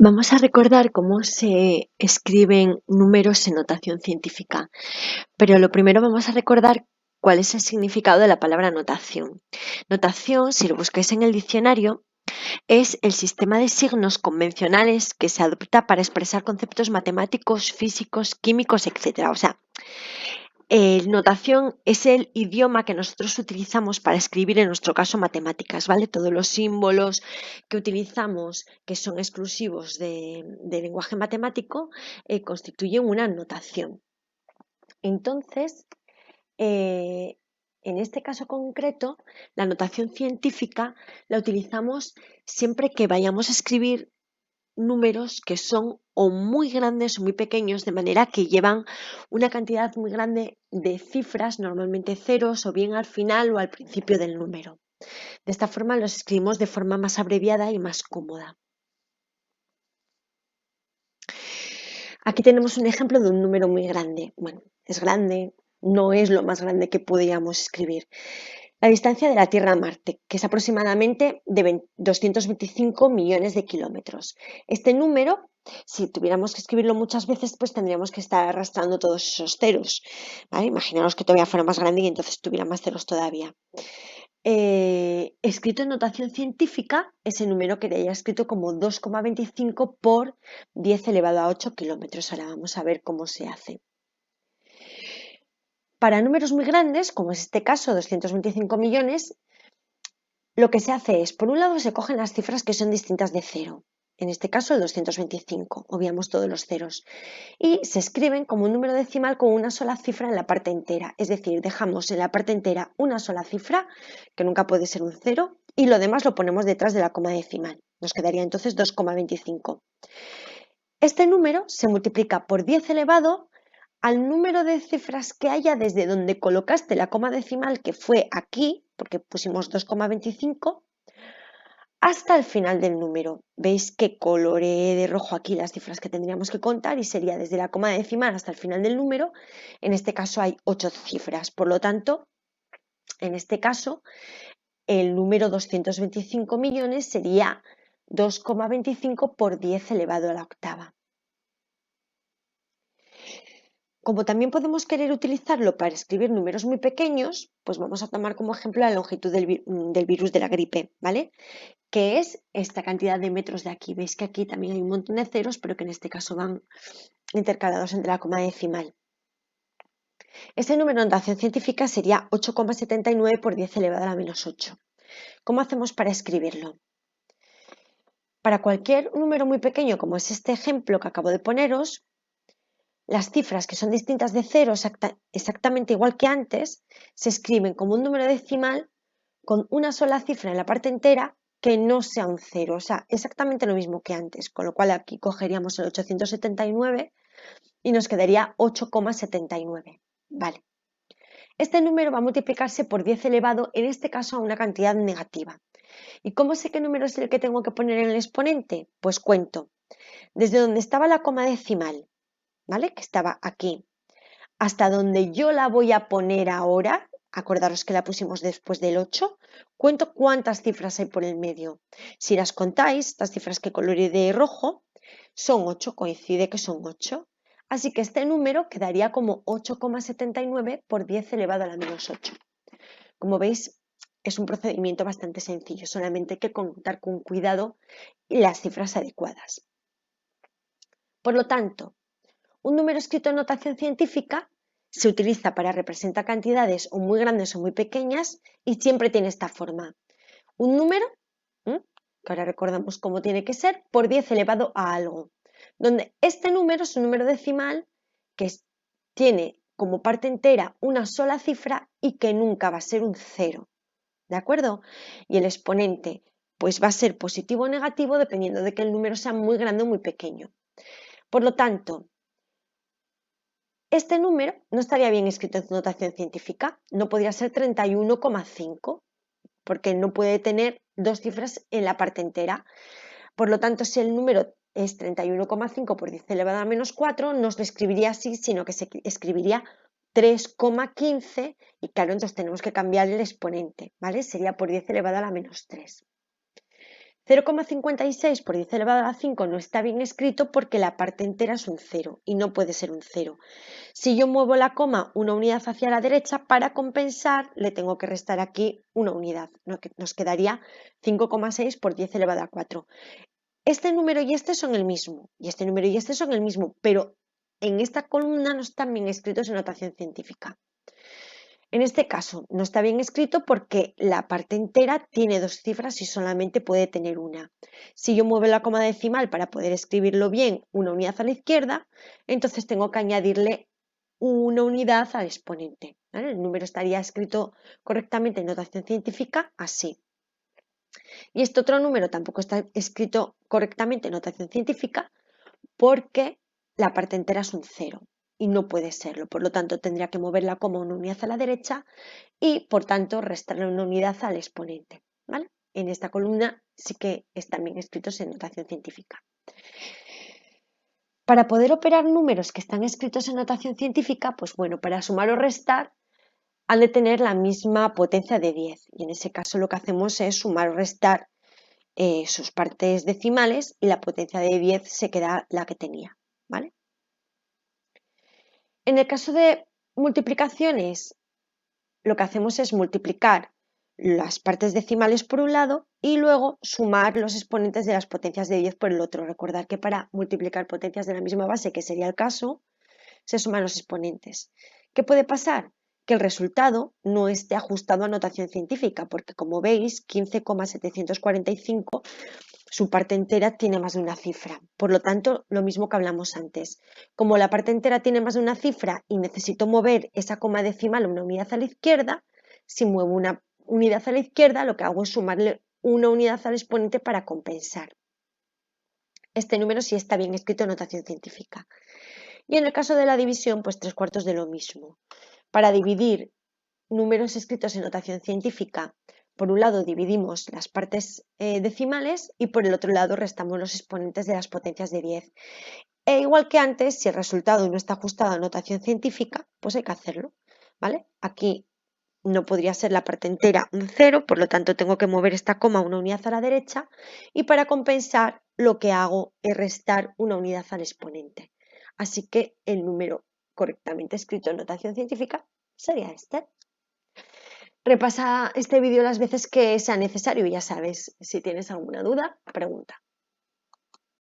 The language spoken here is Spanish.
Vamos a recordar cómo se escriben números en notación científica, pero lo primero vamos a recordar cuál es el significado de la palabra notación. Notación, si lo buscáis en el diccionario, es el sistema de signos convencionales que se adopta para expresar conceptos matemáticos, físicos, químicos, etc. O sea, notación es el idioma que nosotros utilizamos para escribir, en nuestro caso, matemáticas, ¿vale? Todos los símbolos que utilizamos, que son exclusivos del lenguaje matemático, constituyen una notación. Entonces, eh, en este caso concreto, la notación científica la utilizamos siempre que vayamos a escribir números que son o muy grandes o muy pequeños, de manera que llevan una cantidad muy grande de cifras, normalmente ceros, o bien al final o al principio del número. De esta forma los escribimos de forma más abreviada y más cómoda. Aquí tenemos un ejemplo de un número muy grande. Bueno, es grande, no es lo más grande que podríamos escribir. La distancia de la Tierra a Marte, que es aproximadamente de 225 millones de kilómetros. Este número, si tuviéramos que escribirlo muchas veces, pues tendríamos que estar arrastrando todos esos ceros, ¿vale? Imaginaos que todavía fuera más grande y entonces tuviera más ceros todavía. Escrito en notación científica, ese número quedaría escrito como 2,25 por 10 elevado a 8 kilómetros. Ahora vamos a ver cómo se hace. Para números muy grandes, como es este caso, 225 millones, lo que se hace es, por un lado, se cogen las cifras que son distintas de cero. En este caso, el 225, obviamos todos los ceros. Y se escriben como un número decimal con una sola cifra en la parte entera. Es decir, dejamos en la parte entera una sola cifra, que nunca puede ser un cero, y lo demás lo ponemos detrás de la coma decimal. Nos quedaría entonces 2,25. Este número se multiplica por 10 elevado al número de cifras que haya desde donde colocaste la coma decimal, que fue aquí, porque pusimos 2,25, hasta el final del número. Veis que coloreé de rojo aquí las cifras que tendríamos que contar y sería desde la coma decimal hasta el final del número. En este caso hay 8 cifras, por lo tanto, en este caso, el número 225 millones sería 2,25 por 10 elevado a la octava. Como también podemos querer utilizarlo para escribir números muy pequeños, pues vamos a tomar como ejemplo la longitud del virus de la gripe, ¿vale? Que es esta cantidad de metros de aquí. Veis que aquí también hay un montón de ceros, pero que en este caso van intercalados entre la coma decimal. Ese número en notación científica sería 8,79 por 10 elevado a la menos 8. ¿Cómo hacemos para escribirlo? Para cualquier número muy pequeño, como es este ejemplo que acabo de poneros, las cifras que son distintas de cero exactamente igual que antes, se escriben como un número decimal con una sola cifra en la parte entera que no sea un cero, o sea, exactamente lo mismo que antes, con lo cual aquí cogeríamos el 879 y nos quedaría 8,79. Vale. Este número va a multiplicarse por 10 elevado, en este caso a una cantidad negativa. ¿Y cómo sé qué número es el que tengo que poner en el exponente? Pues cuento. Desde donde estaba la coma decimal, ¿vale? Que estaba aquí, hasta donde yo la voy a poner ahora, acordaros que la pusimos después del 8, cuento cuántas cifras hay por el medio. Si las contáis, estas cifras que coloreé de rojo, son 8, coincide que son 8. Así que este número quedaría como 8,79 por 10 elevado a la menos 8. Como veis, es un procedimiento bastante sencillo, solamente hay que contar con cuidado y las cifras adecuadas. Por lo tanto, un número escrito en notación científica se utiliza para representar cantidades o muy grandes o muy pequeñas y siempre tiene esta forma. Un número, que ahora recordamos cómo tiene que ser, por 10 elevado a algo, donde este número es un número decimal que tiene como parte entera una sola cifra y que nunca va a ser un cero, ¿de acuerdo? Y el exponente pues va a ser positivo o negativo dependiendo de que el número sea muy grande o muy pequeño. Por lo tanto, este número no estaría bien escrito en notación científica, no podría ser 31,5, porque no puede tener dos cifras en la parte entera. Por lo tanto, si el número es 31,5 por 10 elevado a menos 4, no se escribiría así, sino que se escribiría 3,15 y claro, entonces tenemos que cambiar el exponente, ¿vale? Sería por 10 elevado a la menos 3. 0,56 por 10 elevado a la 5 no está bien escrito porque la parte entera es un 0 y no puede ser un 0. Si yo muevo la coma una unidad hacia la derecha, para compensar le tengo que restar aquí una unidad. Nos quedaría 5,6 por 10 elevado a 4. Este número y este son el mismo, y este número y este son el mismo, pero en esta columna no están bien escritos en notación científica. En este caso, no está bien escrito porque la parte entera tiene dos cifras y solamente puede tener una. Si yo muevo la coma decimal para poder escribirlo bien, una unidad a la izquierda, entonces tengo que añadirle una unidad al exponente, ¿vale? El número estaría escrito correctamente en notación científica así. Y este otro número tampoco está escrito correctamente en notación científica porque la parte entera es un 0 y no puede serlo. Por lo tanto, tendría que mover la coma una unidad a la derecha y, por tanto, restarle una unidad al exponente, ¿vale? En esta columna sí que están bien escritos en notación científica. Para poder operar números que están escritos en notación científica, pues bueno, para sumar o restar han de tener la misma potencia de 10 y en ese caso lo que hacemos es sumar o restar sus partes decimales y la potencia de 10 se queda la que tenía, ¿vale? En el caso de multiplicaciones, lo que hacemos es multiplicar las partes decimales por un lado y luego sumar los exponentes de las potencias de 10 por el otro. Recordar que para multiplicar potencias de la misma base, que sería el caso, se suman los exponentes. ¿Qué puede pasar? Que el resultado no esté ajustado a notación científica, porque como veis, 15,745, su parte entera tiene más de una cifra. Por lo tanto, lo mismo que hablamos antes. Como la parte entera tiene más de una cifra y necesito mover esa coma decimal una unidad a la izquierda, si muevo una unidad a la izquierda, lo que hago es sumarle una unidad al exponente para compensar. Este número sí está bien escrito en notación científica. Y en el caso de la división, pues 3/4 de lo mismo. Para dividir números escritos en notación científica, por un lado dividimos las partes decimales y por el otro lado restamos los exponentes de las potencias de 10. E igual que antes, si el resultado no está ajustado a notación científica, pues hay que hacerlo, ¿vale? Aquí no podría ser la parte entera un 0, por lo tanto tengo que mover esta coma una unidad a la derecha y para compensar lo que hago es restar una unidad al exponente. Así que el número correctamente escrito en notación científica sería este. Repasa este vídeo las veces que sea necesario y ya sabes, si tienes alguna duda, pregunta.